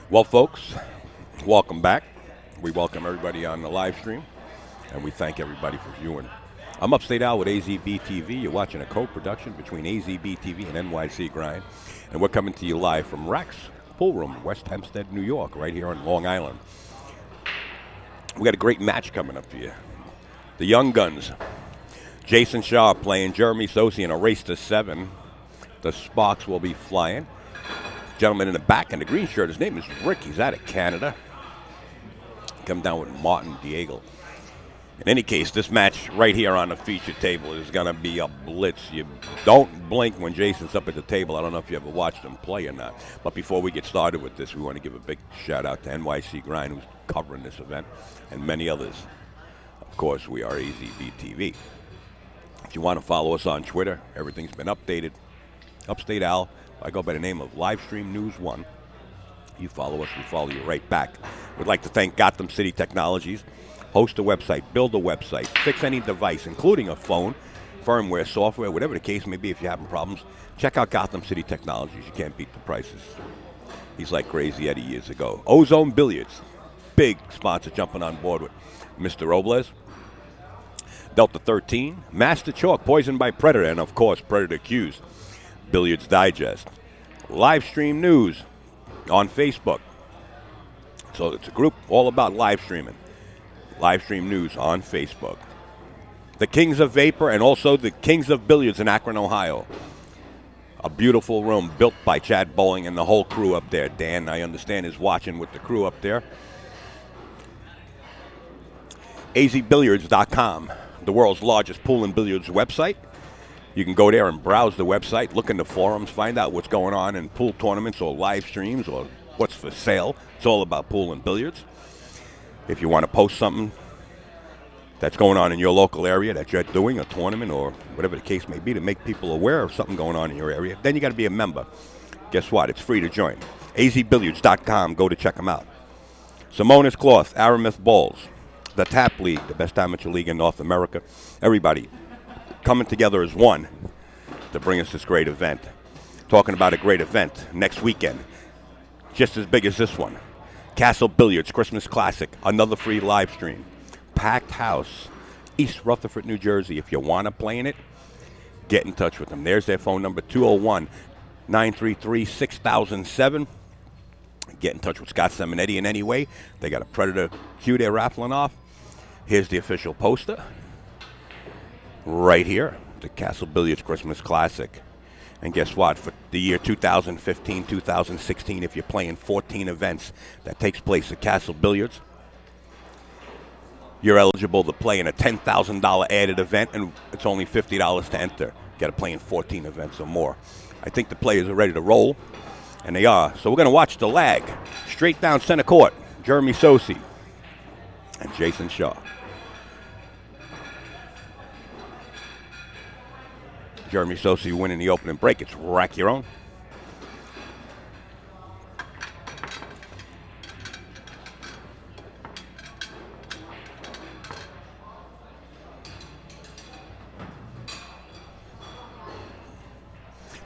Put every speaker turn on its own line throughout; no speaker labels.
Well, folks, welcome back. We welcome everybody on the live stream, and we thank everybody for viewing. I'm Upstate Al with AZB TV. You're watching a co-production between AZB TV and NYC Grind, and we're coming to you live from Raxx Pool Room, West Hempstead, New York, right here on Long Island. We got a great match coming up for you. The Young Guns, Jayson playing Jeremy Sossei in a race to 7. The sparks will be flying. Gentleman in the back in the green shirt, his name is Rick. He's out of Canada. Come down with Martin Diego. In any case, this match right here on the feature table is going to be a blitz. You don't blink when Jayson's up at the table. I don't know if you ever watched him play or not. But before we get started with this, we want to give a big shout out to NYC Grind, who's covering this event, and many others. Of course, we are AZB TV. If you want to follow us on Twitter, everything's been updated. Upstate Al, I go by the name of Livestream News 1. You follow us, we follow you right back. We'd like to thank Gotham City Technologies. Host a website, build a website, fix any device, including a phone, firmware, software, whatever the case may be. If you're having problems, check out Gotham City Technologies. You can't beat the prices. He's like Crazy Eddie years ago. Ozone Billiards, big sponsor jumping on board with Mr. Robles. Delta 13, Master Chalk, Poisoned by Predator, and of course, Predator Accused. Billiards Digest. Live stream news on Facebook. So it's a group all about live streaming. Live stream news on Facebook. The Kings of Vapor and also the Kings of Billiards in Akron, Ohio. A beautiful room built by Chad Bowling and the whole crew up there. Dan, I understand, is watching with the crew up there. azbilliards.com, the world's largest pool and billiards website. You can go there and browse the website, look in the forums, find out what's going on in pool tournaments or live streams or what's for sale. It's all about pool and billiards. If you want to post something that's going on in your local area that you're doing, a tournament or whatever the case may be, to make people aware of something going on in your area, then you got to be a member. Guess what? It's free to join. azbilliards.com. Go to check them out. Simonis Cloth, Aramis Balls, the Tap League, the best amateur league in North America. Everybody coming together as one to bring us this great event. Talking about a great event next weekend, just as big as this one. Castle Billiards Christmas Classic, another free live stream. Packed house, East Rutherford, New Jersey. If you want to play in it, get in touch with them. There's their phone number, 201-933-6007. Get in touch with Scott Simonetti in any way. They got a Predator Q they're raffling off. Here's the official poster. Right here, the Castle Billiards Christmas Classic. And guess what? For the year 2015, 2016, if you're playing 14 events that takes place at Castle Billiards, you're eligible to play in a $10,000 added event, and it's only $50 to enter. You got to play in 14 events or more. I think the players are ready to roll, and they are. So we're going to watch the lag. Straight down center court, Jeremy Sossei and Jayson. Jeremy Sossei winning the opening break. It's rack your own.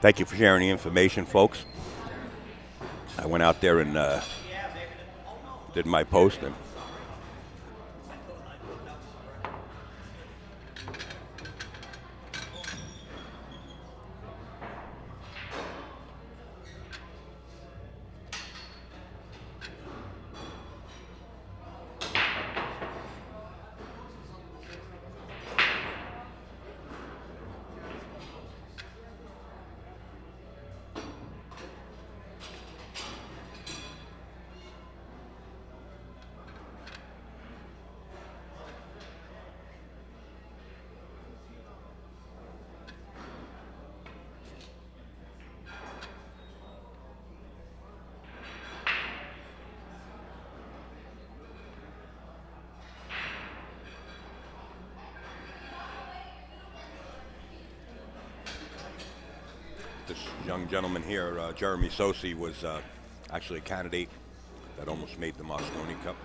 Thank you for sharing the information, folks. I went out there and did my post. And this young gentleman here, Jeremy Sossei, was actually a candidate that almost made the Moscone Cup,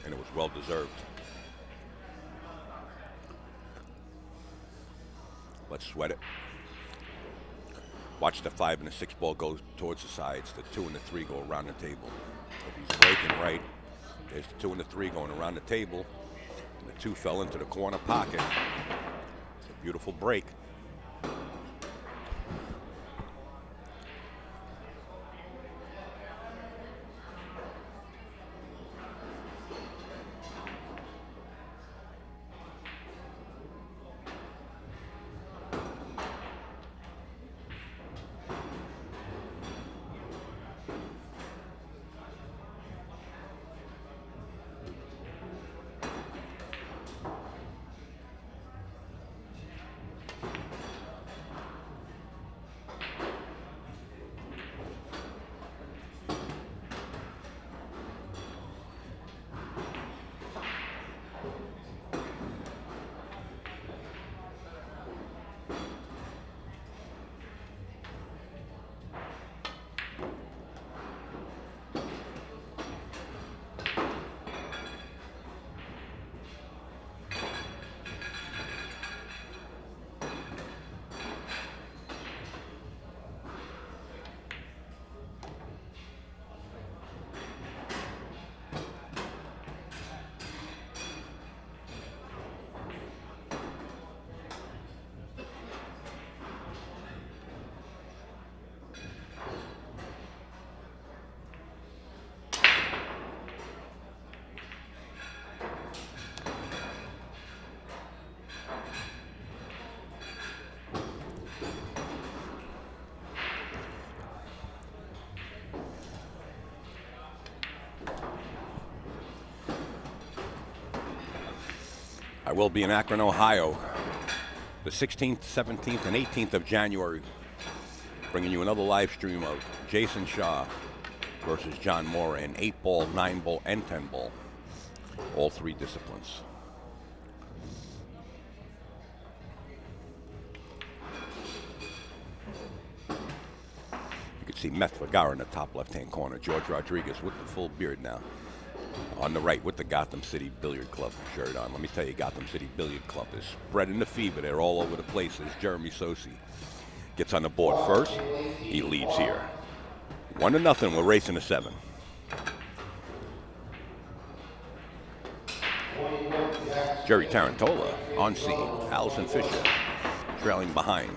and it was well deserved. Let's sweat it. Watch the 5 and the 6 ball go towards the sides. The 2 and the 3 go around the table. If he's breaking right, there's the 2 and the 3 going around the table. And the 2 fell into the corner pocket. It's a beautiful break. I will be in Akron, Ohio, the 16th, 17th, and 18th of January, bringing you another live stream of Jayson Shaw versus John Mora in 8-ball, 9-ball, and 10-ball, all 3 disciplines. You can see Meth Vergara in the top left-hand corner. George Rodriguez with the full beard now. On the right with the Gotham City Billiard Club shirt on. Let me tell you, Gotham City Billiard Club is spreading the fever. They're all over the place as Jeremy Sossei gets on the board first. He leads here. 1-0, we're racing to 7. Jerry Tarantola on scene. Allison Fisher trailing behind.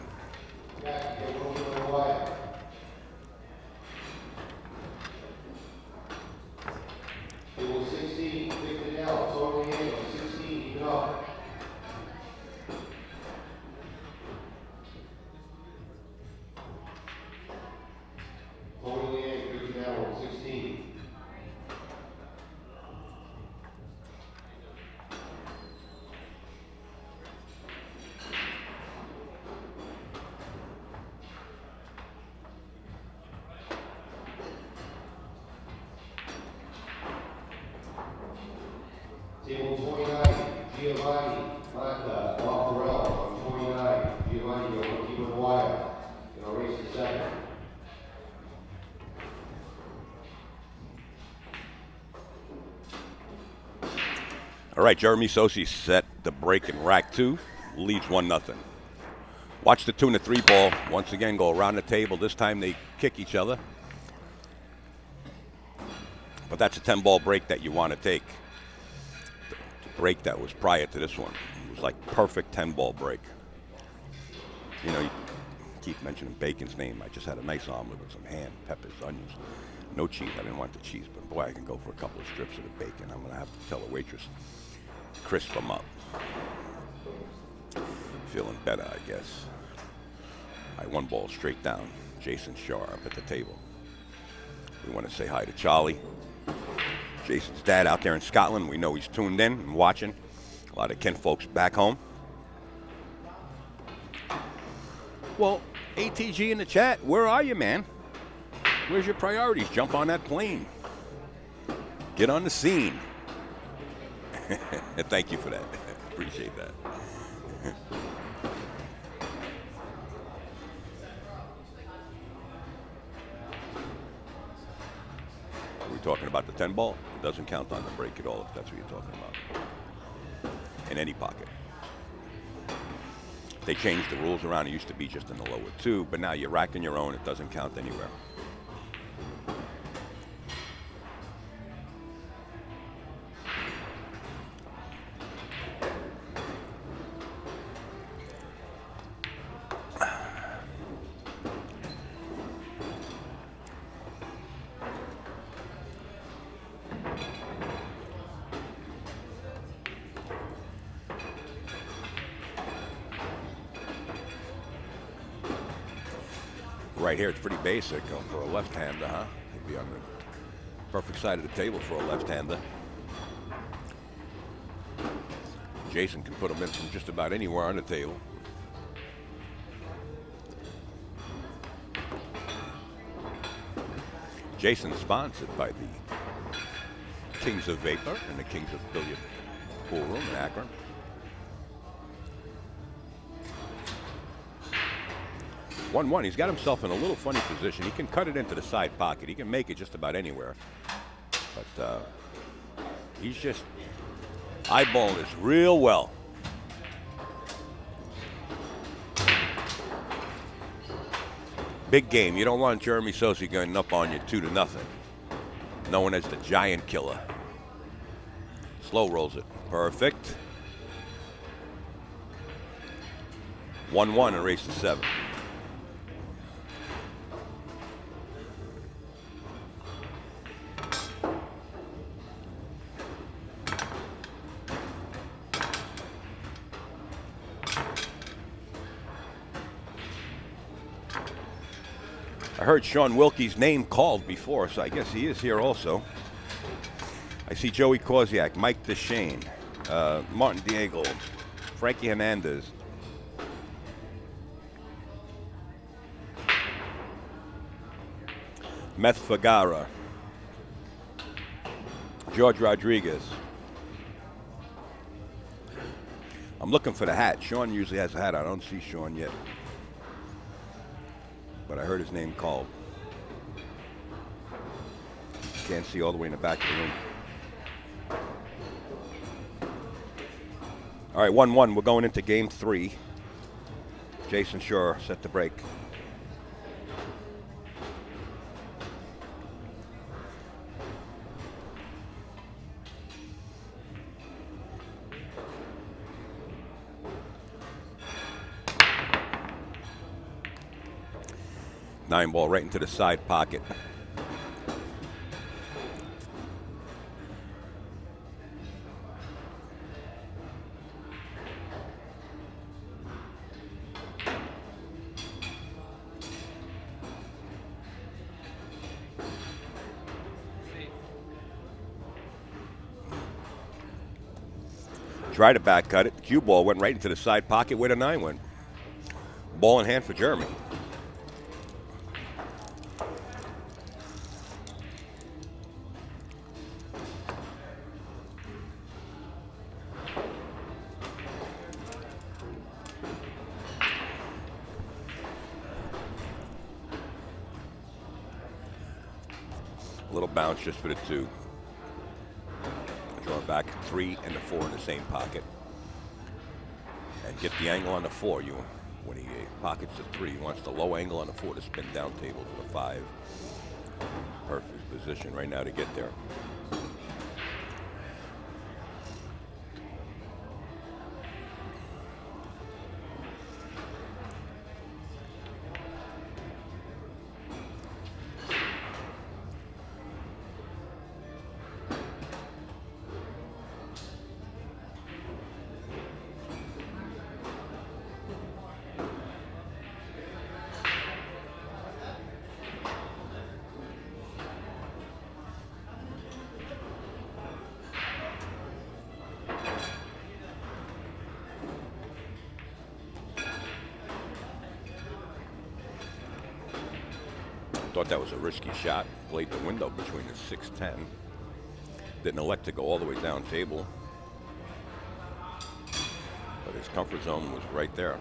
Table 29, Giovanni, Mata, Bob Burrell, on 29, Giovanni, you're looking with wire. You'll race to 7.
All right, Jeremy Sossei set the break in rack 2, leads 1-0. Watch the 2 and the 3 ball once again go around the table. This time they kick each other. But that's a 10-ball break that you want to take. The break that was prior to this one, it was like perfect 10-ball break. You know, you keep mentioning Bacon's name. I just had a nice omelet with some ham, peppers, onions. No cheese. I didn't want the cheese, but boy, I can go for a couple of strips of the bacon. I'm going to have to tell the waitress, crisp them up. Feeling better, I guess. I 1 ball straight down. Jayson Shaw up at the table. We want to say hi to Charlie, Jason's dad out there in Scotland. We know he's tuned in and watching. A lot of kin folks back home. Well, ATG in the chat, where are you, man? Where's your priorities? Jump on that plane. Get on the scene. Thank you for that. Appreciate that. Are we talking about the 10 ball? It doesn't count on the break at all if that's what you're talking about. In any pocket. They changed the rules around. It used to be just in the lower two, but now you're racking your own. It doesn't count anywhere. Right here, it's pretty basic for a left-hander, huh? He'd be on the perfect side of the table for a left-hander. Jayson can put him in from just about anywhere on the table. Jayson sponsored by the Kings of Vapor and the Kings of Billiard Pool Room in Akron. One. He's got himself in a little funny position. He can cut it into the side pocket. He can make it just about anywhere. But he's just eyeballing this real well. Big game. You don't want Jeremy Sossei going up on you 2-0. Known as the giant killer. Slow rolls it. Perfect. 1-1 and race to 7. I heard Sean Wilkie's name called before, so I guess he is here also. I see Joey Koziak, Mike DeShane, Martin Diego, Frankie Hernandez. Meth Fagara, George Rodriguez. I'm looking for the hat. Sean usually has a hat. I don't see Sean yet. But I heard his name called. Can't see all the way in the back of the room. All right, 1-1. We're going into game 3. Jayson Shore set to break. Nine ball right into the side pocket. Tried to back cut it. Cue ball went right into the side pocket where the 9 went. Ball in hand for Jeremy. A little bounce just for the 2. Draw back 3 and the 4 in the same pocket. And get the angle on the 4. When he pockets the 3, he wants the low angle on the 4 to spin down table to the 5. Perfect position right now to get there. Thought that was a risky shot. Played the window between the 6-10. Didn't elect to go all the way down table. But his comfort zone was right there.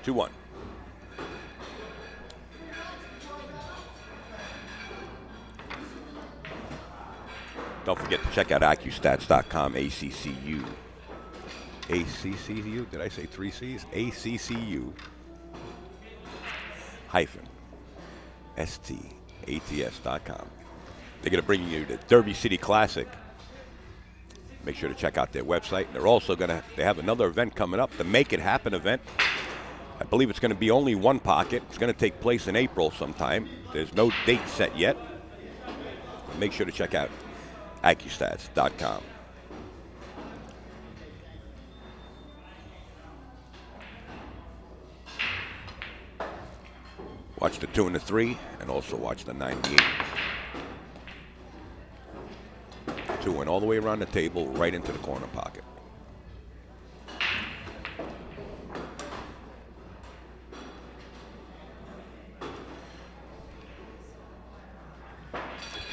2-1. Don't forget to check out AccuStats.com, ACCU. ACCU? Did I say 3 C's? ACCU hyphen STATS.com. They're going to bring you the Derby City Classic. Make sure to check out their website. They're also they have another event coming up, the Make It Happen event. I believe it's going to be only one pocket. It's going to take place in April sometime. There's no date set yet. Make sure to check out AccuStats.com. Watch the 2 and the 3, and also watch the 98. 2 went all the way around the table, right into the corner pocket.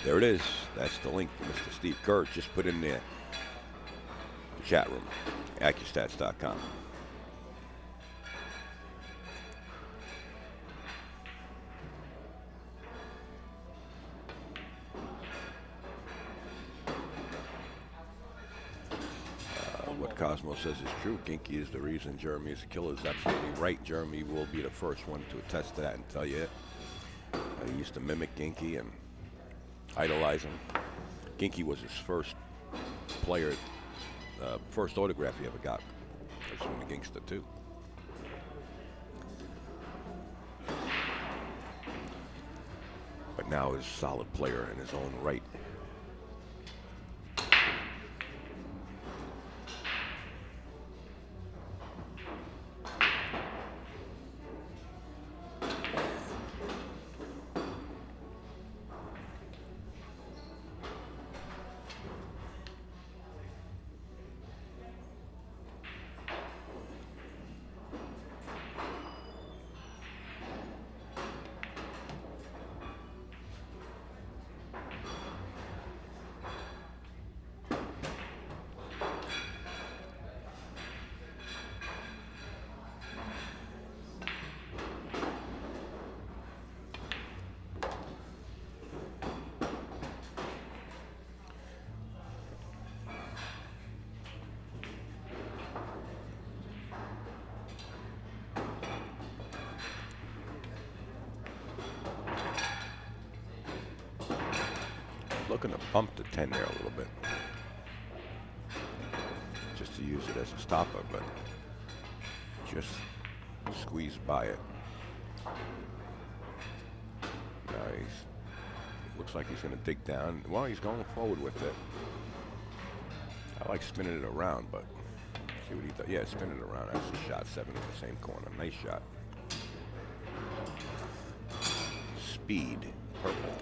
There it is. That's the link Mr. Steve Kerr just put in there. The chat room, AccuStats.com. What Cosmo says is true. Ginky is the reason Jeremy is a killer. Is absolutely right. Jeremy will be the first one to attest to that and tell you it. He used to mimic Ginky and idolize him. Ginky was his first player, first autograph he ever got. It was from the Gangsta too. But now is a solid player in his own right. Looking to bump the 10 there a little bit, just to use it as a stopper, but just squeeze by it. Nice. Looks like he's going to dig down. Well, he's going forward with it. I like spinning it around, but see what he does. Yeah, spinning it around. That's a shot. 7 in the same corner. Nice shot. Speed. Perfect.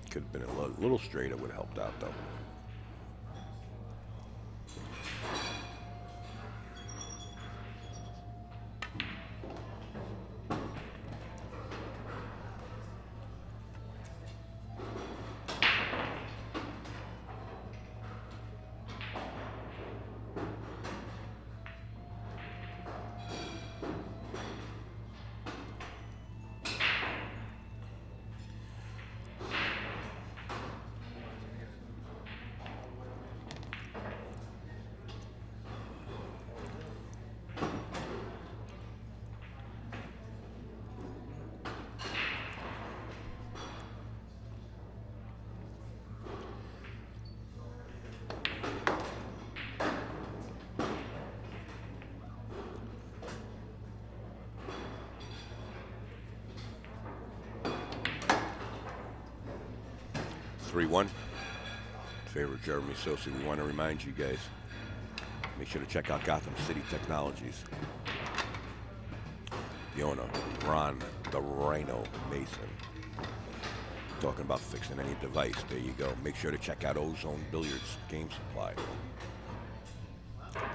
Could have been a little straighter, would have helped out though. (3-1) Favorite Jeremy Sossei. We want to remind you guys, make sure to check out Gotham City Technologies. The owner, Ron the Rhino Mason, talking about fixing any device. There you go. Make sure to check out Ozone Billiards Game Supply.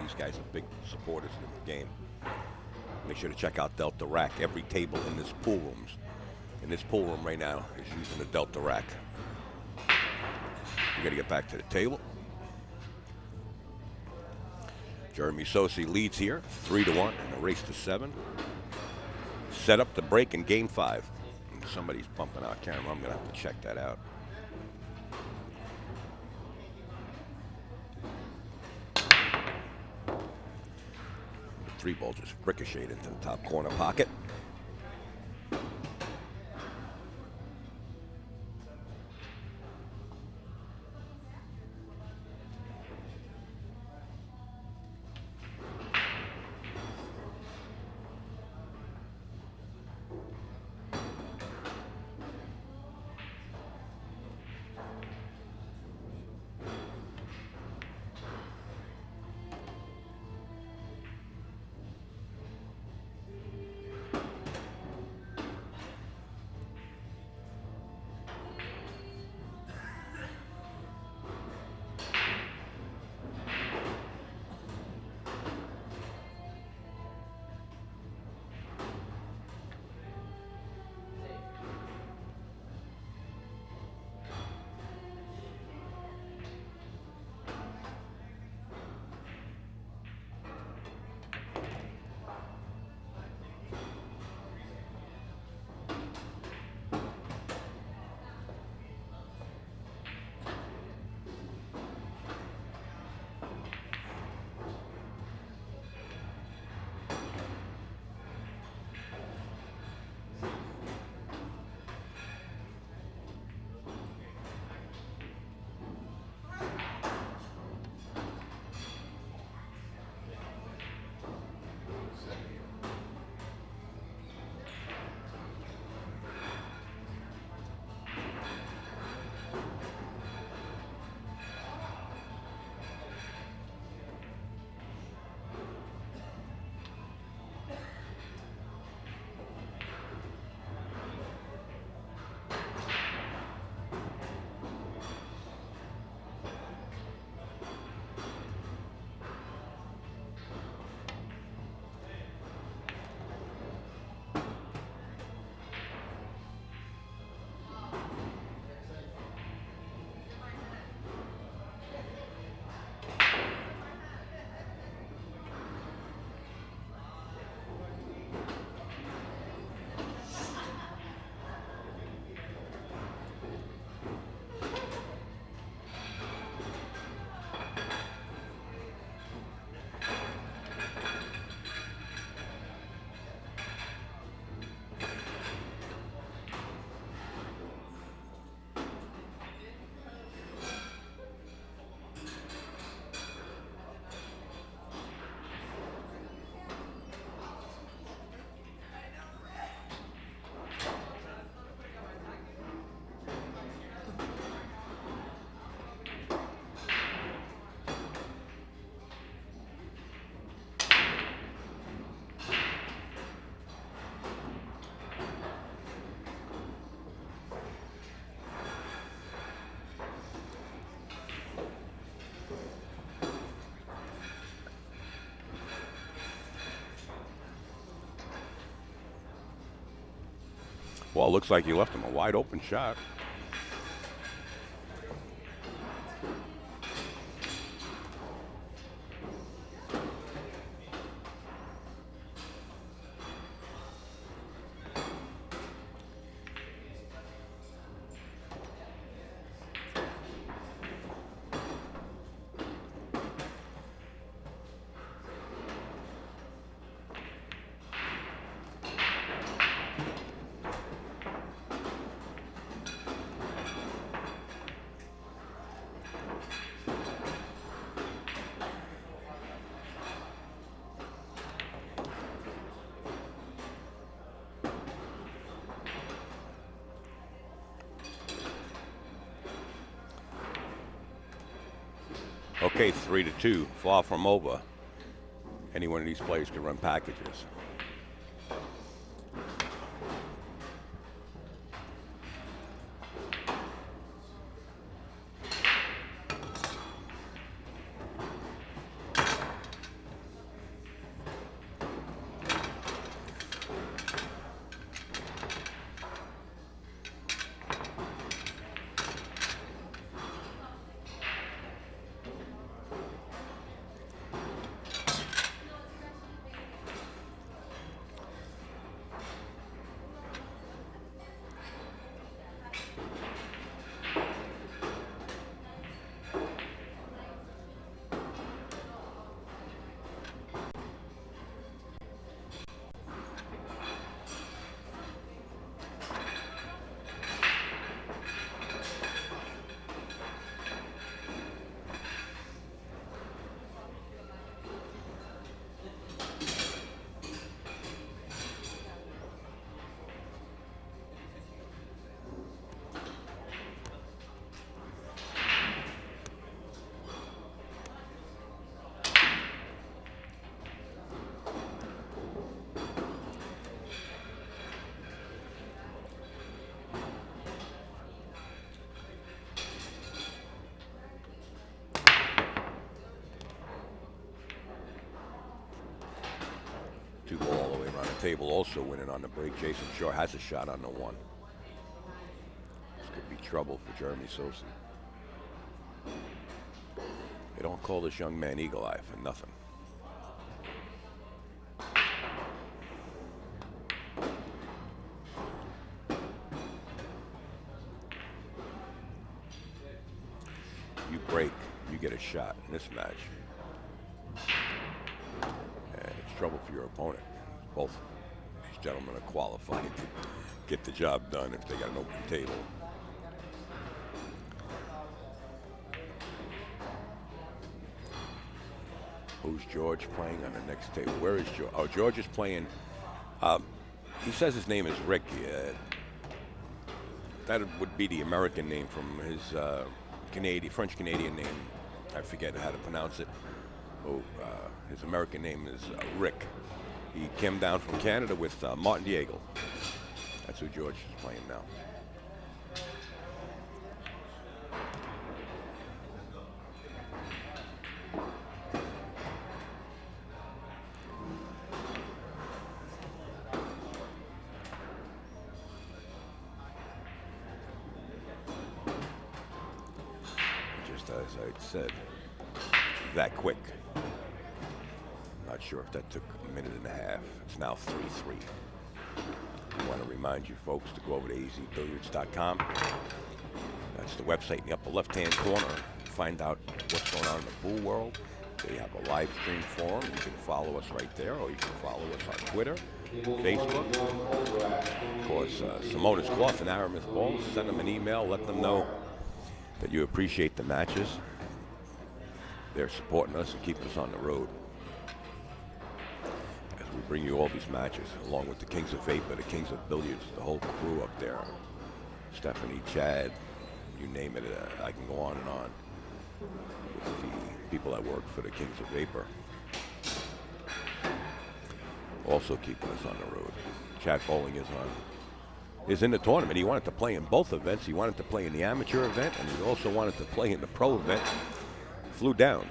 These guys are big supporters of the game. Make sure to check out Delta Rack. Every table in this pool room right now is using the Delta Rack. You got to get back to the table. Jeremy Sossei leads here, 3-1 in a race to 7. Set up the break in game 5. And somebody's bumping our camera. I'm going to have to check that out. The 3-ball just ricocheted into the top corner pocket. Well, it looks like you left him a wide open shot. Okay, 3-2, far from over. Any one of these players can run packages. table also winning on the break. Jayson Shaw has a shot on the 1. This could be trouble for Jeremy Sossei. They don't call this young man Eagle Eye for nothing. You break, you get a shot in this match. And it's trouble for your opponent. Both these gentlemen are qualified to get the job done if they got an open table. Who's George playing on the next table? Where is George? Oh, George is playing. He says his name is Rick. That would be the American name from his French-Canadian name. I forget how to pronounce it. Oh, his American name is Rick. He came down from Canada with Martin Diego. That's who George is playing now. Just as I said, that quick. Not sure if that took a minute and a half. It's now 3-3. I want to remind you folks to go over to azbilliards.com. That's the website in the upper left-hand corner. Find out what's going on in the pool world. They have a live stream forum. You can follow us right there, or you can follow us on Twitter, Facebook. Of course, Simonis Cloth and Aramis Balls. Send them an email. Let them know that you appreciate the matches. They're supporting us and keeping us on the road. We bring you all these matches, along with the Kings of Vapor, the Kings of Billiards, the whole crew up there. Stephanie, Chad, you name it. I can go on and on with the people that work for the Kings of Vapor. Also keeping us on the road. Chad Bowling is in the tournament. He wanted to play in both events. He wanted to play in the amateur event, and he also wanted to play in the pro event. Flew down.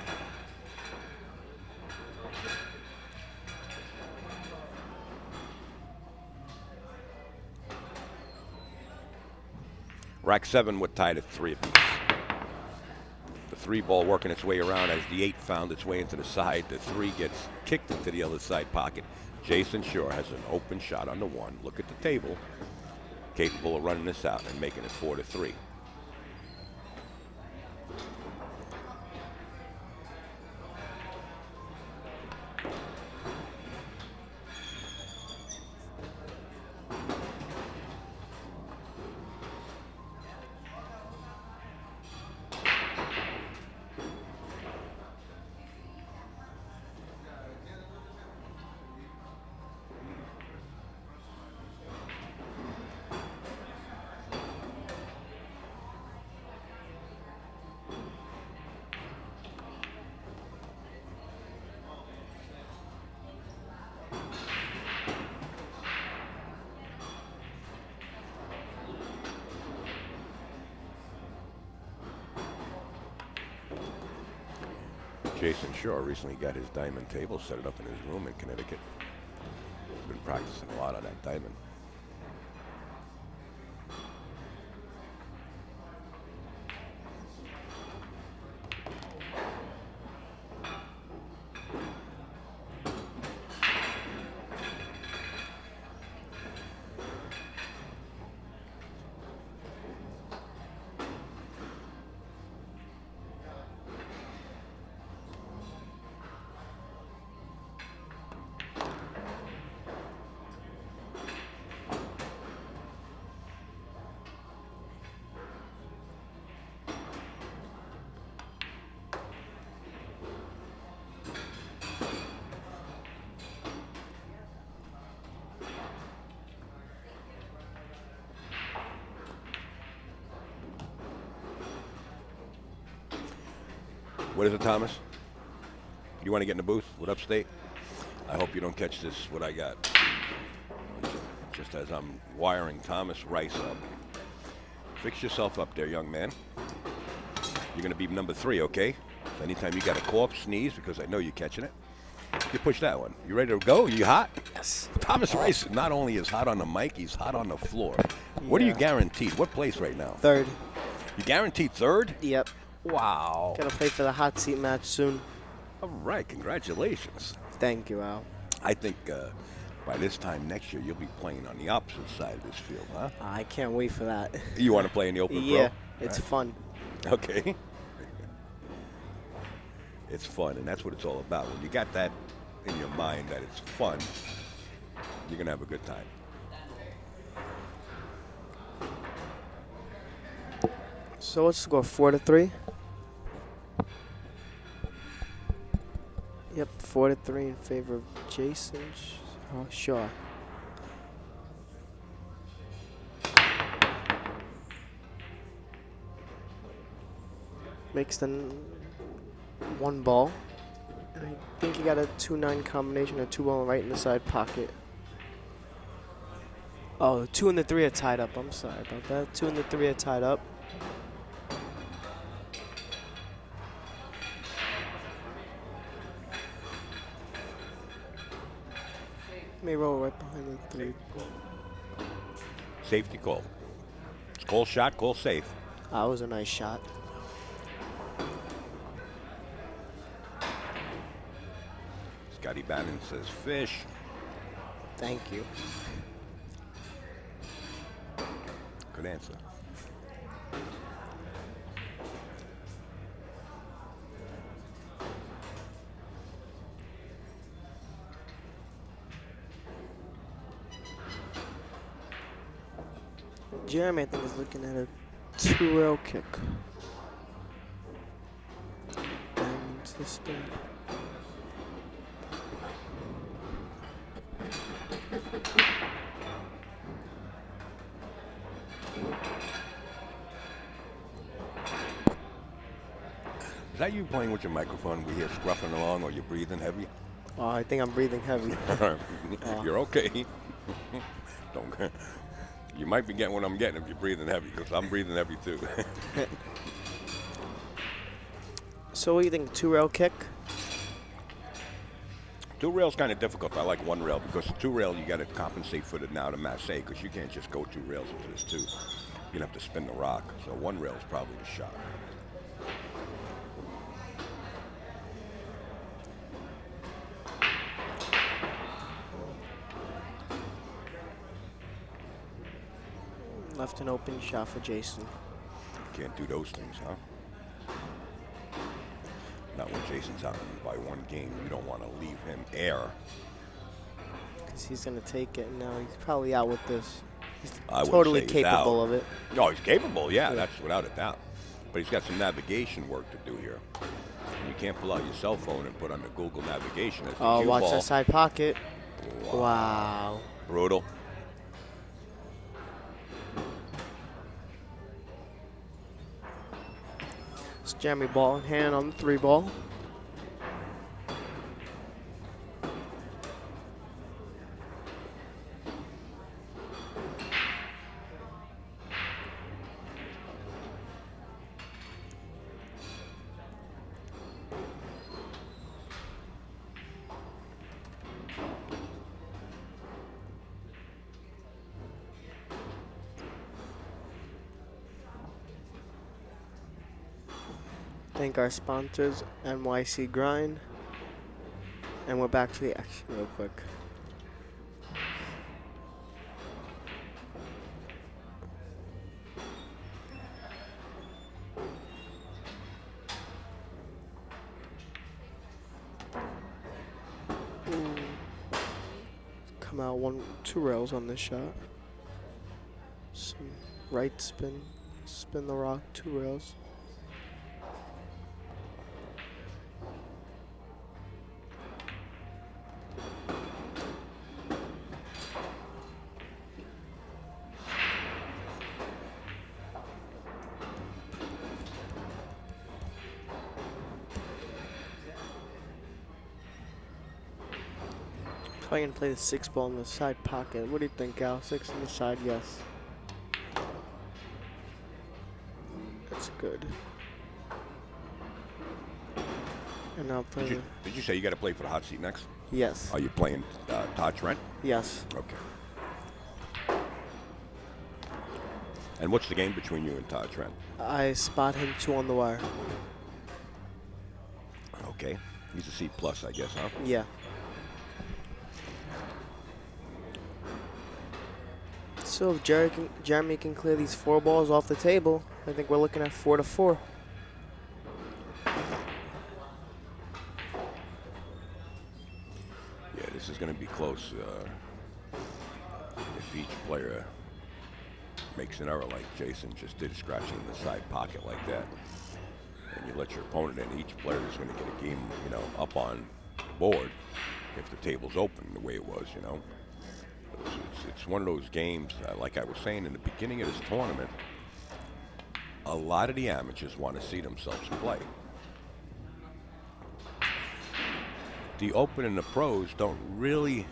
Rack 7 would tied at 3 apiece. The 3 ball working its way around as the 8 found its way into the side. The 3 gets kicked into the other side pocket. Jayson Shaw has an open shot on the 1. Look at the table. Capable of running this out and making it 4-3. Jayson Shaw recently got his diamond table, set it up in his room in Connecticut. Been practicing a lot on that diamond. What is it, Thomas? You want to get in the booth with Upstate? I hope you don't catch this, what I got. Just as I'm wiring Thomas Rice up. Fix yourself up there, young man. You're going to be number 3, okay? So anytime you got a cough, sneeze, because I know you're catching it, You push that one. You ready to go? You hot?
Yes.
Thomas Rice not only is hot on the mic, he's hot on the floor. What are you guaranteed? What place right now?
Third.
You guaranteed third?
Yep.
Wow.
Gonna play for the hot seat match soon.
All right, congratulations.
Thank you, Al.
I think by this time next year, you'll be playing on the opposite side of this field, huh?
I can't wait for that.
You want to play in the Open Pro?
Yeah, it's fun.
Okay. It's fun, and that's what it's all about. When you got that in your mind that it's fun, you're going to have a good time.
So let's go 4-3. Yep, 4-3 in favor of Jayson. Oh, sure. Makes the one ball. And I think he got a 2-9 combination, a 2-ball right in the side pocket. Oh, the 2 and the 3 are tied up. I'm sorry about that. 2 and the 3 are tied up. May roll right behind the 3.
Safety call. It's call shot, call safe.
That was a nice shot.
Scotty Bannon says fish.
Thank you.
Good answer.
Jeremy, I think, is looking at a 2-rail kick. Diamond system.
Is that you playing with your microphone? We hear scruffing along, or you're breathing heavy?
Oh, I think I'm breathing heavy.
You're okay. Don't. You might be getting what I'm getting if you're breathing heavy, because I'm breathing heavy too.
So what do you think, 2-rail kick?
2 rail's kind of difficult. I like 1 rail because 2 rail you got to compensate for the now to masse because you can't just go 2 rails into this 2. You have to spin the rock. So 1 rail is probably the shot.
Left an open shot for Jayson.
Can't do those things, huh? Not when Jason's out by 1 game. You don't want to leave him air.
Because he's going to take it. Now he's probably out with this. He's
I
totally
wouldn't say he's
capable
out.
of it.
No, he's capable, yeah, that's without a doubt. But he's got some navigation work to do here. And you can't pull out your cell phone and put on the Google navigation. As the
Oh,
cue
watch
ball.
that side pocket. Wow.
Brutal.
It's Jeremy ball in hand on the 3 ball. Thank our sponsors, NYC Grind. And we're back to the action real quick. Ooh. Come out 2 rails on this shot. Some right spin, spin the rock, 2 rails. Probably gonna play the 6 ball in the side pocket. What do you think, Al? 6 on the side, yes. That's good. And now play
Did you say you got to play for the hot seat next?
Yes.
Are you playing Todd Trent?
Yes.
Okay. And what's the game between you and Todd Trent?
I spot him 2 on the wire.
Okay. He's a C plus, I guess, huh?
Yeah. So if Jeremy can clear these 4 balls off the table, I think we're looking at 4-4.
Yeah, this is going to be close. If each player makes an error like Jayson just did, scratching the side pocket like that, and you let your opponent in, each player is going to get a game, up on board if the table's open the way it was, It's one of those games, like I was saying in the beginning of this tournament, a lot of the amateurs want to see themselves play. The Open and the pros don't really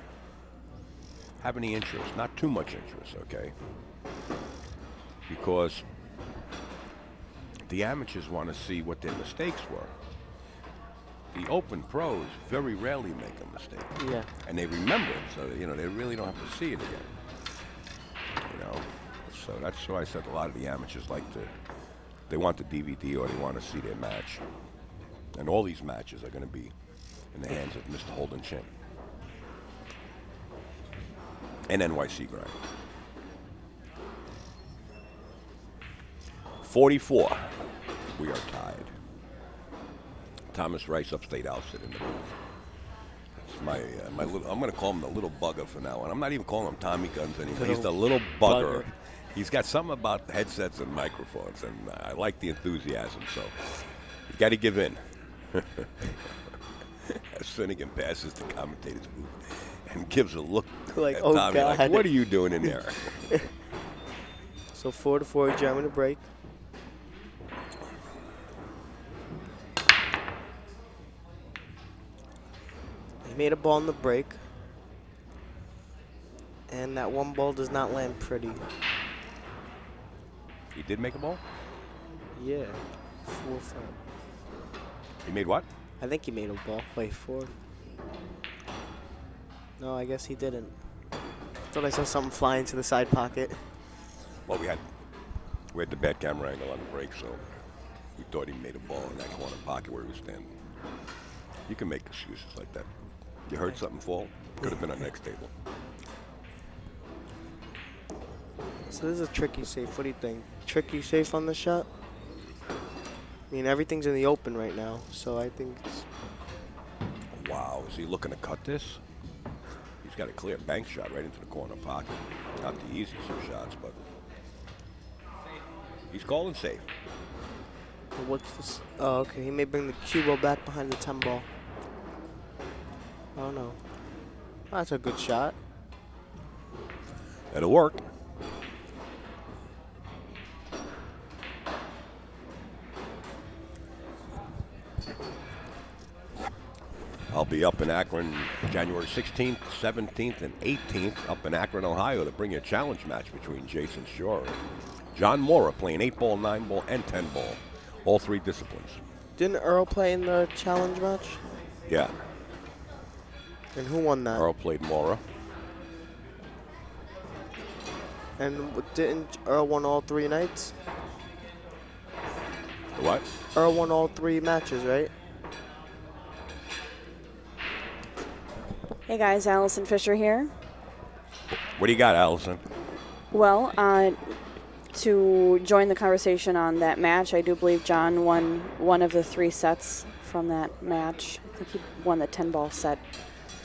have any interest, not too much interest, okay? Because the amateurs want to see what their mistakes were. The Open pros very rarely make a mistake.
Yeah.
And they remember it, so they really don't have to see it again. So that's why I said a lot of the amateurs they want the DVD or they want to see their match. And all these matches are going to be in the hands of Mr. Holden Chin and NYC Grind. 44. We are tied. Thomas Rice, Upstate Outfit in the booth. It's my little, I'm going to call him the little bugger for now on. I'm not even calling him Tommy Guns anymore. He's the little bugger. He's got something about headsets and microphones, and I like the enthusiasm, so you got to give in. As Finnegan passes the commentator's booth and gives a look
Like,
at
oh,
Tommy,
God.
like, what are you doing in there?
So 4-4, Jeremy to break. He made a ball in the break. And that 1 ball does not land pretty.
He did make a ball?
Yeah. 4-5.
He made what?
I think he made a ball. Wait, 4. No, I guess he didn't. Thought I saw something fly into the side pocket.
Well, we had the bad camera angle on the break, so we thought he made a ball in that corner pocket where he was standing. You can make excuses like that. You heard something fall? Could have been on next table.
So this is a tricky safe. What do you think? Tricky safe on the shot? I mean, everything's in the open right now, so I think it's...
Wow, is he looking to cut this? He's got a clear bank shot right into the corner pocket. Not the easiest of shots, but he's calling safe.
What's this? Oh, okay. He may bring the cue ball back behind the 10 ball. Oh, no. That's a good shot.
It'll work. I'll be up in Akron January 16th, 17th, and 18th up in Akron, Ohio to bring you a challenge match between Jayson Shore and John Mora, playing 8-ball, 9-ball, and 10-ball, all 3 disciplines.
Didn't Earl play in the challenge match?
Yeah.
And who won that?
Earl played Mora.
And didn't Earl won all 3 nights?
The what?
Earl won all 3 matches, right?
Hey guys, Allison Fisher here.
What do you got, Allison?
Well, to join the conversation on that match, I do believe John won one of the 3 sets from that match. I think he won the 10-ball set.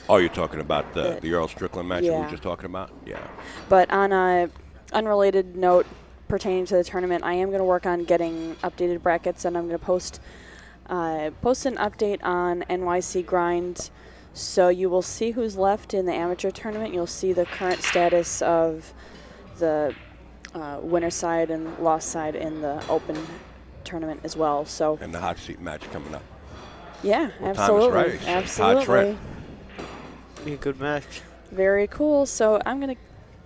Oh, you're talking about the Earl Strickland match that we
Yeah.
were just talking about? Yeah.
But on a unrelated note pertaining to the tournament, I am going to work on getting updated brackets, and I'm going to post an update on NYC Grind. So you will see who's left in the amateur tournament. You'll see the current status of the winner side and loss side in the open tournament as well. So
And the hot seat match coming up.
yeah,
With
absolutely,
Thomas Rice and Todd
absolutely,
Trent.
Be a good match.
very cool. So I'm gonna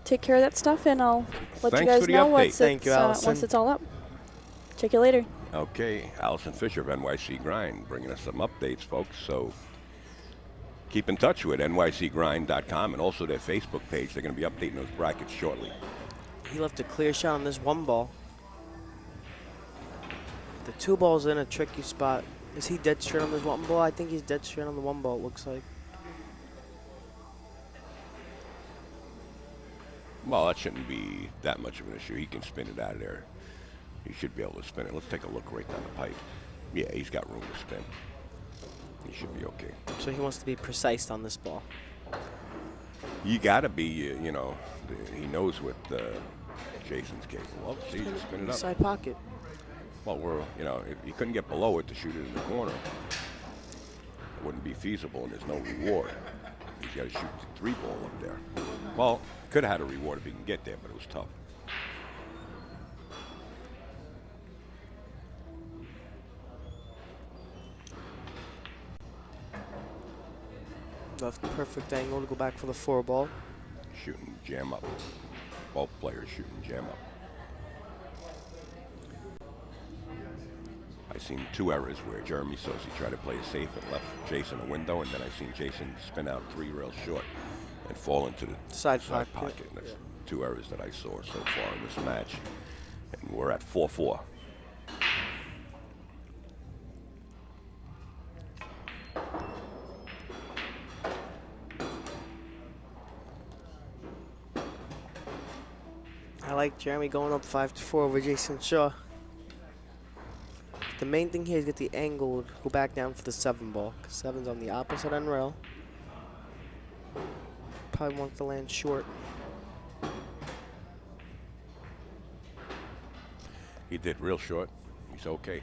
take care of that stuff, and I'll let
Thanks
you guys
for the
know
update.
Thank you, Allison.
once it's all up. Check you later.
Okay, Allison Fisher of NYC Grind bringing us some updates, folks. So keep in touch with nycgrind.com and also their Facebook page. They're going to be updating those brackets shortly.
He left a clear shot on this one ball. The two balls in a tricky spot. Is he dead straight on this one ball? I think he's dead straight on the one ball, it looks like.
Well, that shouldn't be that much of an issue. He can spin it out of there. He should be able to spin it. Let's take a look right down the pipe. Yeah, he's got room to spin. He should be okay.
So he wants to be precise on this ball.
You got to be, you know, he knows what Jayson's capable of. See, just spin it up.
Side pocket.
Well, you know, if you couldn't get below it to shoot it in the corner, it wouldn't be feasible, and there's no reward. He's got to shoot the 3-ball up there. Well, could have had a reward if he can get there, but it was tough.
Left perfect angle to go back for the 4-ball.
Shooting jam up. Both players shooting jam up. I've seen 2 errors where Jeremy Sossei tried to play it safe and left Jayson a window, and then I've seen Jayson spin out 3 rails short and fall into the
Side
pocket.
pocket.
That's 2 errors that I saw so far in this match. And we're at 4-4.
I like Jeremy going up 5-4 over Jayson Shaw. The main thing here is get the angle to go back down for the 7-ball. 7's on the opposite end rail. Probably wants to land short.
He did real short. He's okay.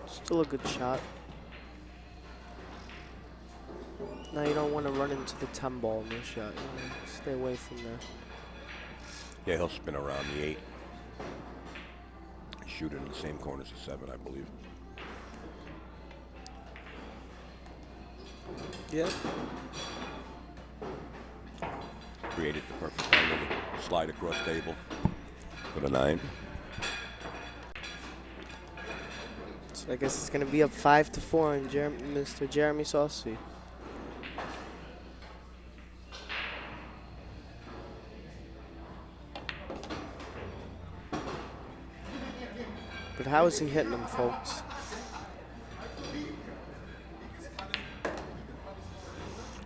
Still a good shot. Now you don't want to run into the 10-ball in this shot. You know, stay away from there.
Yeah, he'll spin around the 8. Shoot it in the same corner as the 7, I believe.
Yeah.
Created the perfect angle to slide across table for the 9.
So I guess it's going to be up 5-4 on Mr. Jeremy Sossei. But how is he hitting them, folks?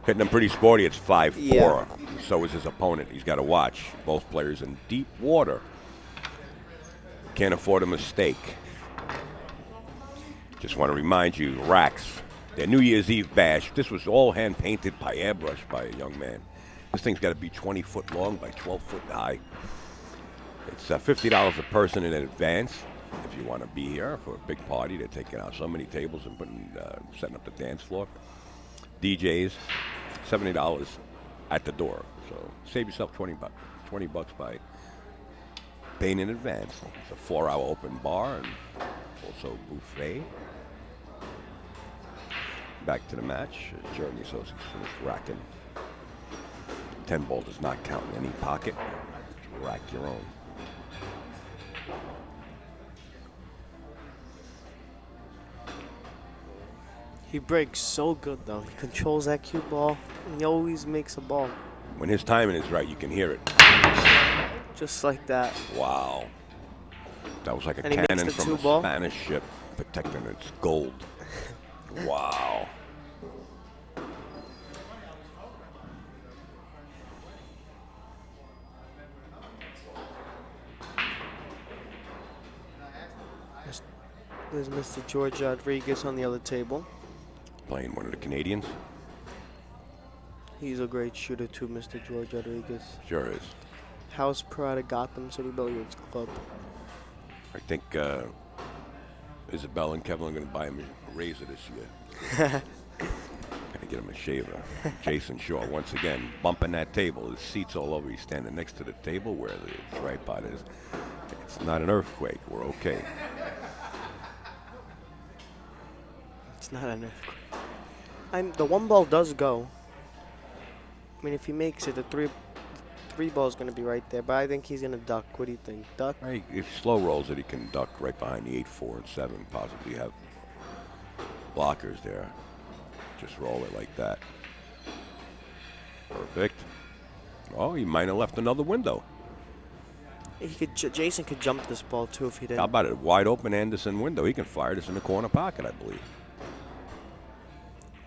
Hitting them pretty sporty. It's 5-4.
Yeah.
So is his opponent. He's got to watch. Both players in deep water. Can't afford a mistake. Just want to remind you, Raxx, their New Year's Eve bash, this was all hand-painted by airbrush by a young man. This thing's got to be 20 foot long by 12 foot high. It's $50 a person in advance if you want to be here for a big party. They're taking out so many tables and setting up the dance floor. DJs, $70 at the door. So save yourself 20 bucks by paying in advance. It's a 4-hour open bar and also buffet. Back to the match. Jeremy Sossei finished racking. 10-ball does not count in any pocket. Rack your own.
He breaks so good, though. He controls that cue ball, and he always makes a ball.
When his timing is right, you can hear it.
Just like that.
Wow. That was like a
And he makes
cannon
the
from a
2-ball.
Spanish ship protecting its gold. Wow.
There's Mr. George Rodriguez on the other table. Playing one of the Canadians.
Playing one of the Canadians.
He's a great shooter too, Mr. George Rodriguez.
Sure is.
House pro out of Gotham City Billiards Club.
I think Isabel and Kevin are going to buy him a razor this year. Gonna get him a shaver. Jayson Shaw, once again, bumping that table. His seat's all over. He's standing next to the table where the tripod is. It's not an earthquake. We're okay.
It's not an earthquake. The one ball does go. I mean, if he makes it, the three ball's going to be right there. But I think he's going to duck. What do you think? Duck?
Hey, if he slow rolls it, he can duck right behind the 8, 4, and 7. Possibly have blockers there. Just roll it like that. Perfect. Oh, he might have left another window.
Jayson could jump this ball too if he didn't.
How about it? Wide open Anderson window. He can fire this in the corner pocket, I believe.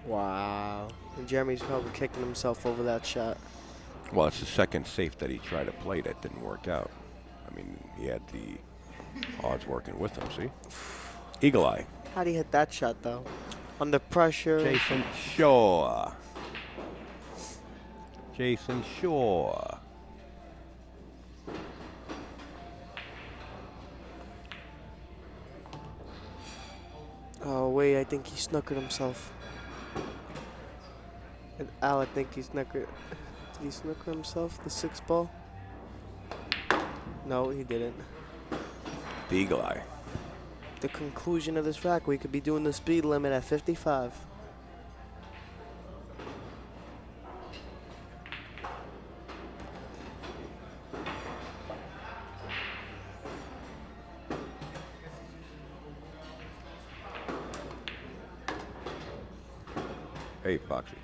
Wow. And Jeremy's probably kicking himself over that shot.
Well, it's the second safe that he tried to play that didn't work out. I mean, he had the odds working with him, see? Eagle eye.
How'd he hit that shot, though? Under pressure.
Jayson Shaw. Jayson Shaw.
Oh, wait, I think he snookered himself. And Al, I think he snookered. Did he snooker himself, the 6 ball? No, he didn't.
The eagle eye.
The conclusion of this rack, we could be doing the speed limit at 55.
Hey, Foxy.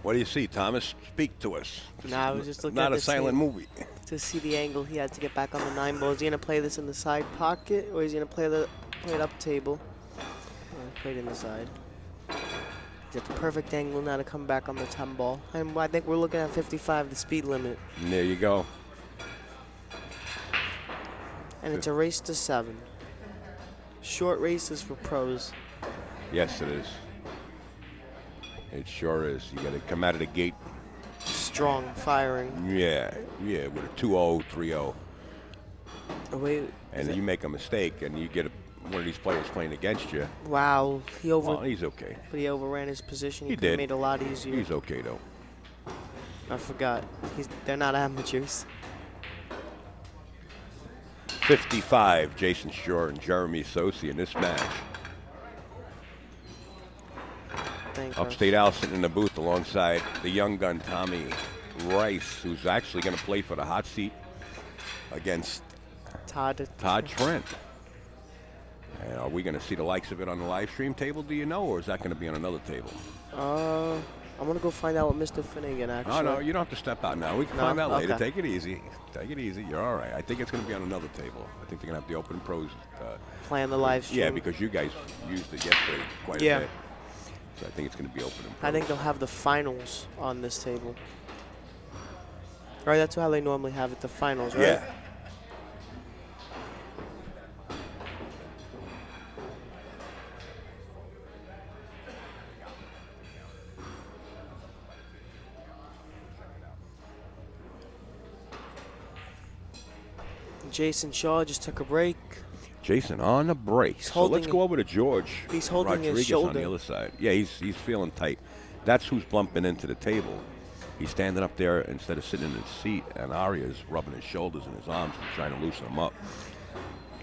What do you see, Thomas? Speak to us.
Nah, I was just looking
not
at
a
this
silent
thing
movie.
to see the angle he had to get back on the 9 ball. Is he gonna play this in the side pocket, or is he gonna play it up table? Play it in the side. He's at the perfect angle now to come back on the 10 ball. And I think we're looking at 55, the speed limit.
And there you go.
And it's a race to 7. Short races for pros.
Yes, it is. It sure is. You got to come out of the gate.
Strong, firing.
Yeah, with a 2-0, 3-0.
Oh, wait.
And then you make a mistake, and you get one of these players playing against you.
Wow,
Well, he's okay.
But he overran his position.
He
He could've
did.
made it a lot easier.
He's okay, though.
I forgot. They're not amateurs.
55, Jayson Shaw and Jeremy Sossei in this match. Upstate Al sitting in the booth alongside the young gun Tommy Rice, who's actually going to play for the hot seat against Todd Trent. And are we going to see the likes of it on the live stream table, do you know, or is that going to be on another table?
I'm going to go find out what Mr. Finnegan actually.
Oh, no, you don't have to step out now. We can find out later.
Okay.
Take it easy. Take it easy. You're all right. I think it's going to be on another table. I think they're going to have the Open Pros.
Play on the live stream.
Yeah, because you guys used it yesterday quite a bit. So I think it's going to be Open and Pros.
I think they'll have the finals on this table. Right, that's how they normally have it, the finals, right?
Yeah.
Jayson Shaw just took a break.
Jayson on a break. So let's go over to George.
He's holding
Rodriguez
his shoulder
on the other side. Yeah, he's feeling tight. That's who's bumping into the table. He's standing up there instead of sitting in his seat, and Aria's rubbing his shoulders and his arms and trying to loosen him up.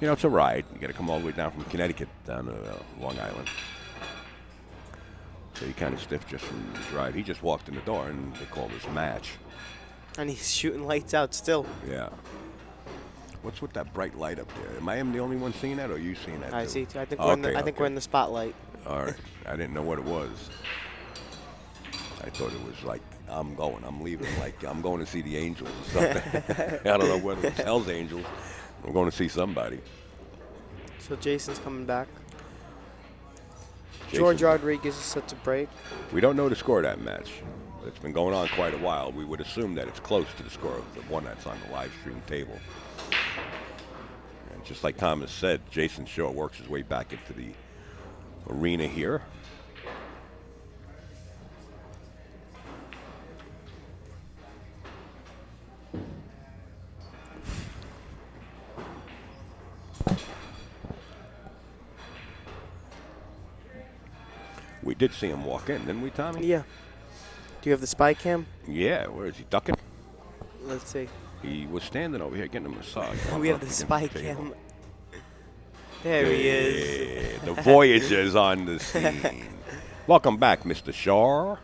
You know, it's a ride. You got to come all the way down from Connecticut down to Long Island. So he kind of stiff just from the drive. He just walked in the door, and they called this match.
And he's shooting lights out still.
Yeah. What's with that bright light up there? Am I the only one seeing that, or are you seeing that
I
too?
see. I think,
Okay,
we're in the spotlight.
All right. I didn't know what it was. I thought it was like, I'm leaving, like I'm going to see the Angels or something. I don't know whether it's Hell's Angels. We're going to see somebody.
So Jayson's coming back.
Jayson,
George Rodriguez is set to break.
we don't know the score of that match. It's been going on quite a while. We would assume that it's close to the score of the one that's on the live stream table. And just like Thomas said, Jayson Shaw works his way back into the arena here. We did see him walk in, didn't we, Tommy?
Yeah. Do you have the spy cam?
Yeah, where is he? Ducking?
Let's see.
He was standing over here getting a massage.
We have the spy cam. There he is.
The Voyager's on the scene. Welcome back, Mr. Shaw.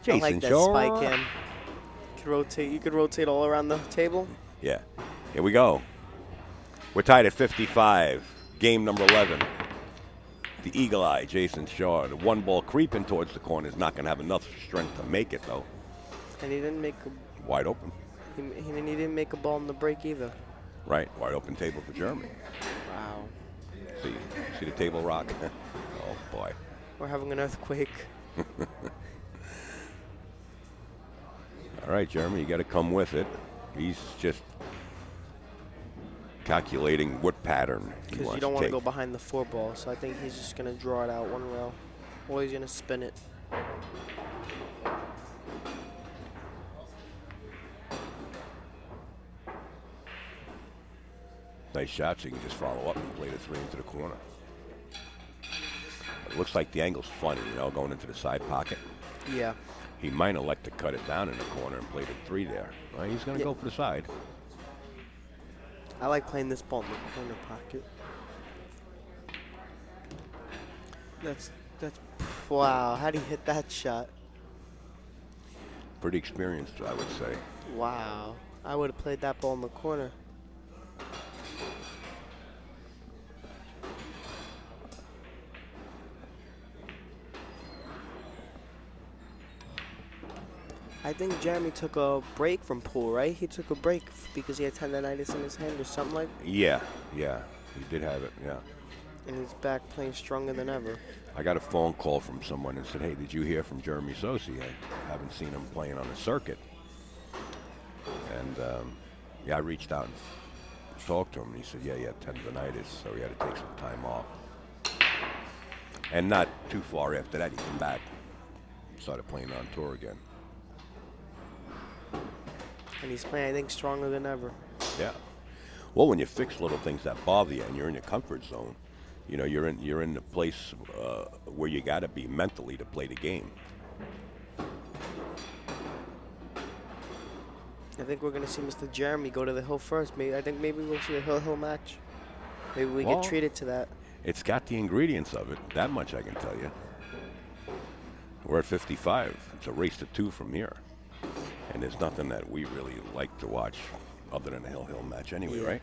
Jayson
I like that
Shaw.
spy cam. You could rotate all around the table.
Yeah. Here we go. We're tied at 55. Game number 11. The Eagle Eye, Jayson Shaw. The one ball creeping towards the corner is not going to have enough strength to make it, though.
And he didn't make a,
Wide open.
he didn't make a ball in the break either.
Right. Wide open table for Jeremy.
Wow.
See the table rock? Oh, boy.
We're having an earthquake.
All right, Jeremy, you got to come with it. He's just calculating what pattern he
Because
wants
you don't want to
take.
go behind the 4 ball, so I think he's just going to draw it out one rail. Or he's going to spin it.
Nice shot, so you can just follow up and play the 3 into the corner. It looks like the angle's funny, going into the side pocket.
Yeah.
He might elect to cut it down in the corner and play the 3 there. Well, he's going to go for the side.
I like playing this ball in the corner pocket. That's wow. How do you hit that shot?
Pretty experienced, I would say.
Wow. I would have played that ball in the corner. I think Jeremy took a break from pool, right? He took a break because he had tendonitis in his hand or something like that.
Yeah, he did have it, yeah.
And he's back playing stronger than ever.
I got a phone call from someone and said, hey, did you hear from Jeremy Sossei? I haven't seen him playing on the circuit. And, yeah, I reached out and talked to him. And he said, yeah, he had tendonitis, so he had to take some time off. And not too far after that, he came back, started playing on tour again.
And he's playing, I think, stronger than ever.
Yeah. Well, when you fix little things that bother you and you're in your comfort zone, you're in the place where you got to be mentally to play the game.
I think we're going to see Mr. Jeremy go to the hill first. I think maybe we'll see a hill match. Maybe we get treated to that.
It's got the ingredients of it. That much I can tell you. We're at 55. It's a race to 2 from here. And there's nothing that we really like to watch other than a hill match anyway, right?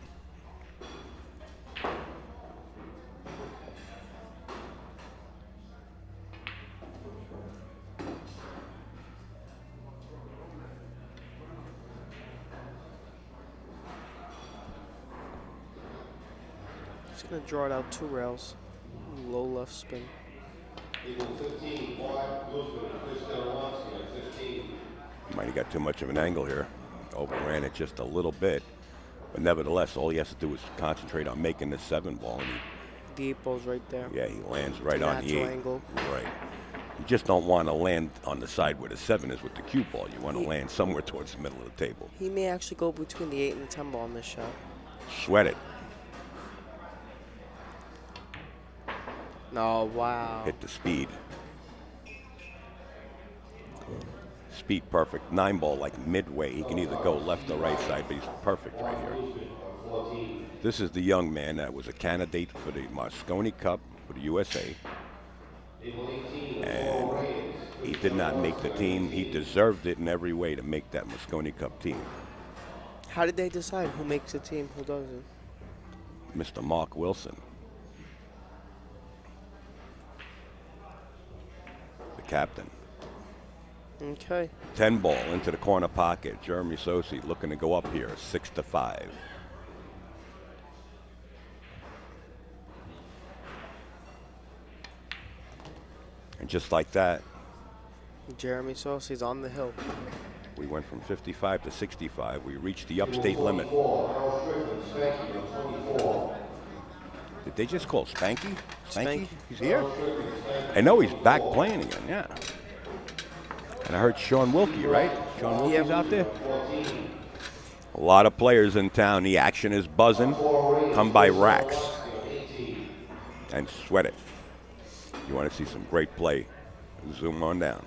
Just going to draw it out 2 rails. Low left spin.
Eagle 15, wide, movement, push down once, you got 15.
Might have got too much of an angle here. Overran it just a little bit. But nevertheless, all he has to do is concentrate on making the 7 ball. And
The 8 ball's right there.
yeah, he lands right
a
on the 8.
natural angle.
Right. You just don't want to land on the side where the 7 is with the cue ball. You want to land somewhere towards the middle of the table.
He may actually go between the 8 and the 10 ball in this shot.
Sweat it.
Oh, wow.
Hit the speed. Speed perfect. 9 ball like midway. He can either go left or right side, but he's perfect right here. This is the young man that was a candidate for the Mosconi Cup for the USA. And he did not make the team. He deserved it in every way to make that Mosconi Cup team.
How did they decide who makes the team, who doesn't?
Mr. Mark Wilson, the captain.
Okay.
10 ball into the corner pocket. Jeremy Sossei looking to go up here, 6-5. And just like that,
Jeremy Sossei's on the hill.
we went from 55 to 65. We reached the upstate limit. Did they just call Spanky?
Spanky.
He's here? I know he's back playing again, yeah. And I heard Sean Wilkie, right? Sean Wilkie's out there? A lot of players in town. The action is buzzing. Come by Raxx and sweat it. You want to see some great play, zoom on down.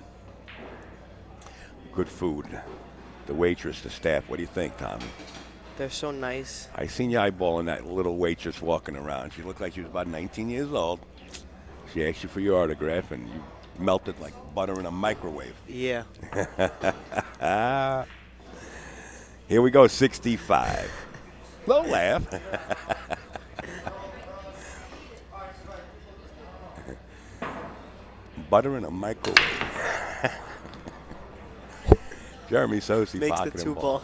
Good food. The waitress, the staff. What do you think, Tommy?
They're so nice.
I seen you eyeballing that little waitress walking around. She looked like she was about 19 years old. She asked you for your autograph, and you melted like butter in a microwave.
Yeah.
Here we go, 65. Don't laugh. Butter in a microwave. Jeremy Sossei
Makes the
pocketing
2
ball.
ball.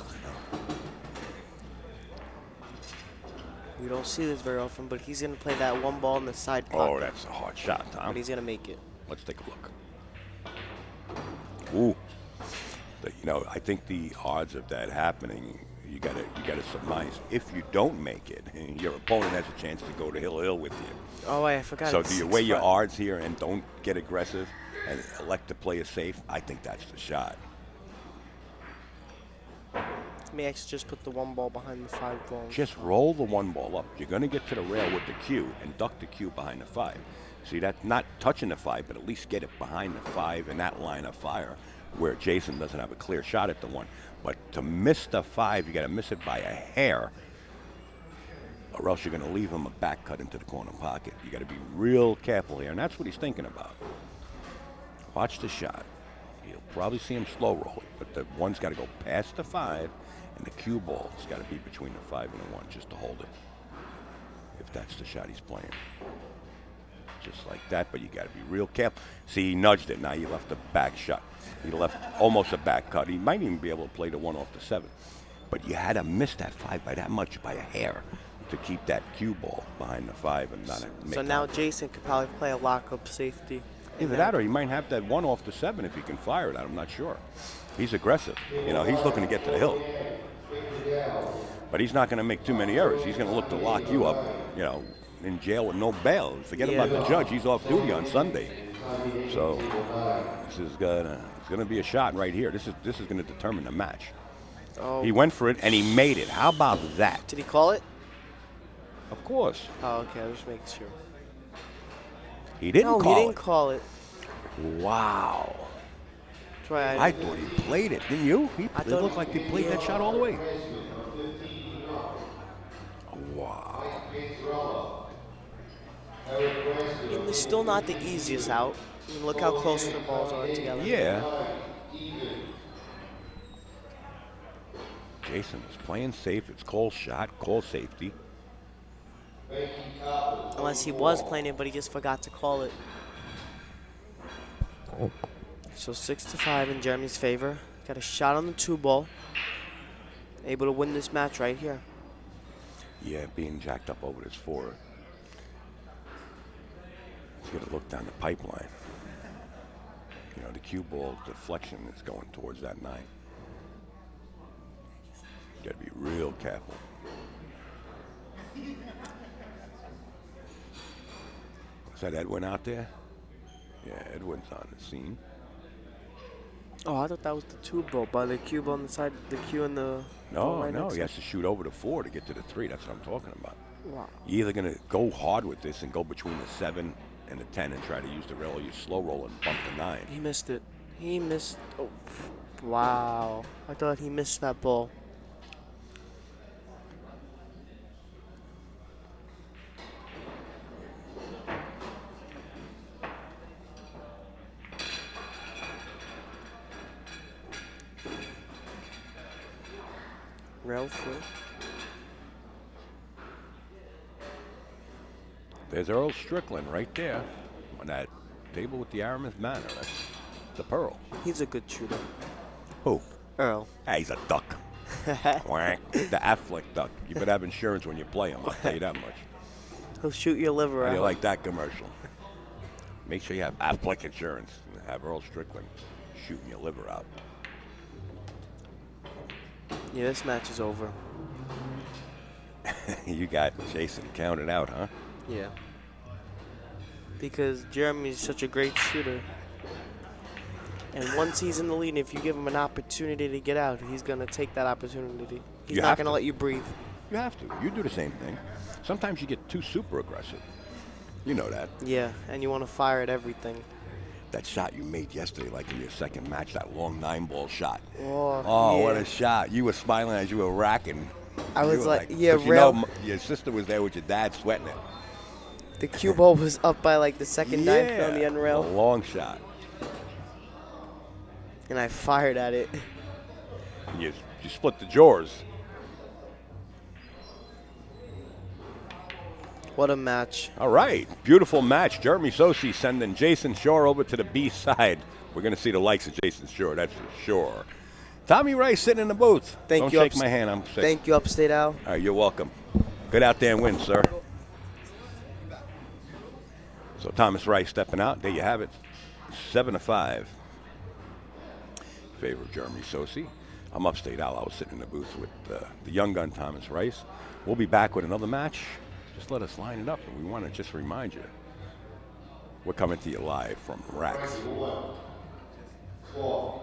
We don't see this very often, but he's going to play that 1 ball in the side pocket.
Oh, that's a hard shot, Tom.
But he's going to make it.
Let's take a look. Ooh. I think the odds of that happening, you gotta surmise. If you don't make it, your opponent has a chance to go to hill with you.
Oh, I forgot.
So
it's
do you weigh your
6-5.
odds here and don't get aggressive and elect to play it safe? I think that's the shot.
May actually just put the 1 ball behind the 5 ball.
Just roll the 1 ball up. You're going to get to the rail with the cue and duck the cue behind the 5. See, that's not touching the 5, but at least get it behind the 5 in that line of fire where Jayson doesn't have a clear shot at the 1. But to miss the 5, you got to miss it by a hair, or else you're going to leave him a back cut into the corner pocket. You got to be real careful here, and that's what he's thinking about. Watch the shot. You'll probably see him slow roll it, but the 1's got to go past the 5, and the cue ball's got to be between the 5 and the 1 just to hold it, if that's the shot he's playing. Just like that, but you got to be real careful. See, he nudged it. Now he left the back shut. He left almost a back cut. He might even be able to play the 1 off the 7. But you had to miss that 5 by that much, by a hair, to keep that cue ball behind the 5 and not make
So now
contact.
Jayson could probably play a lockup safety.
Either that or he might have that 1 off the 7 if he can fire it. I'm not sure. He's aggressive. He's looking to get to the hill. But he's not going to make too many errors. He's going to look to lock you up, in jail with no bail. Forget about the judge. He's off duty on Sunday. So this is going to be a shot right here. This is going to determine the match.
Oh.
He went for it and he made it. How about that?
Did he call it?
Of course.
Oh, okay. I was just making sure.
He didn't
No,
call
he didn't
it.
call it.
Wow.
That's why
I thought he played it. Didn't you? It
thought-
looked like he played that shot all the way. Wow.
It was still not the easiest out. I mean, look how close the balls are together.
Yeah. Jayson is playing safe. It's call shot, call safety.
Unless he was playing it, but he just forgot to call it. So 6-5 in Jeremy's favor. Got a shot on the 2 ball. Able to win this match right here.
Yeah, being jacked up over this 4. He's got to look down the pipeline. The cue ball deflection is going towards that 9. You got to be real careful. Was that Edwin out there? Yeah, Edwin's on the scene.
Oh, I thought that was the 2 ball by the cube on the side, the cue and the.
No,
right
no,
next
he
to
has to shoot over the 4 to get to the 3. That's what I'm talking about.
Wow.
You're either going to go hard with this and go between the 7 and the 10 and try to use the rail, or you slow roll and bump the 9.
He missed it. He missed. Oh, wow. I thought he missed that ball. Rail through.
There's Earl Strickland right there on that table with the Aramis Manor. the pearl.
He's a good shooter.
Who?
Earl.
Ah, he's a duck. Whack. The Affleck duck. You better have insurance when you play him. I'll tell you that much.
He'll shoot your liver
How
out.
do you like that commercial? Make sure you have Affleck insurance. And have Earl Strickland shooting your liver out.
Yeah, this match is over.
You got Jayson counted out, huh?
Yeah. Because Jeremy's such a great shooter. And once he's in the lead, if you give him an opportunity to get out, he's going to take that opportunity. He's
You
not
have
going to
to.
let you breathe.
You have to. You do the same thing. Sometimes you get too super aggressive. You know that.
Yeah, and you want to fire at everything.
That shot you made yesterday, like in your second match, that long 9-ball shot.
Oh, yeah.
What a shot. You were smiling as you were racking.
I
You
was
were
like, yeah,
'cause you
real.
know, your sister was there with your dad sweating it.
The cue ball was up by like the second dive on the end
A
rail,
long shot.
and I fired at it.
And you split the jaws.
What a match.
All right. Beautiful match. Jeremy Sossei sending Jayson Shore over to the B side. We're going to see the likes of Jayson Shore, that's for sure. Tommy Rice sitting in the booth.
Thank
Don't
you,
shake my hand. I'm sick.
Thank you, Upstate Al.
All right, you're welcome. Get out there and win, sir. So Thomas Rice stepping out. There you have it. 7-5. Favor of Jeremy Sossei. I'm Upstate Al. I was sitting in the booth with the young gun Thomas Rice. We'll be back with another match. Just let us line it up. And we want to just remind you, we're coming to you live from Raxx.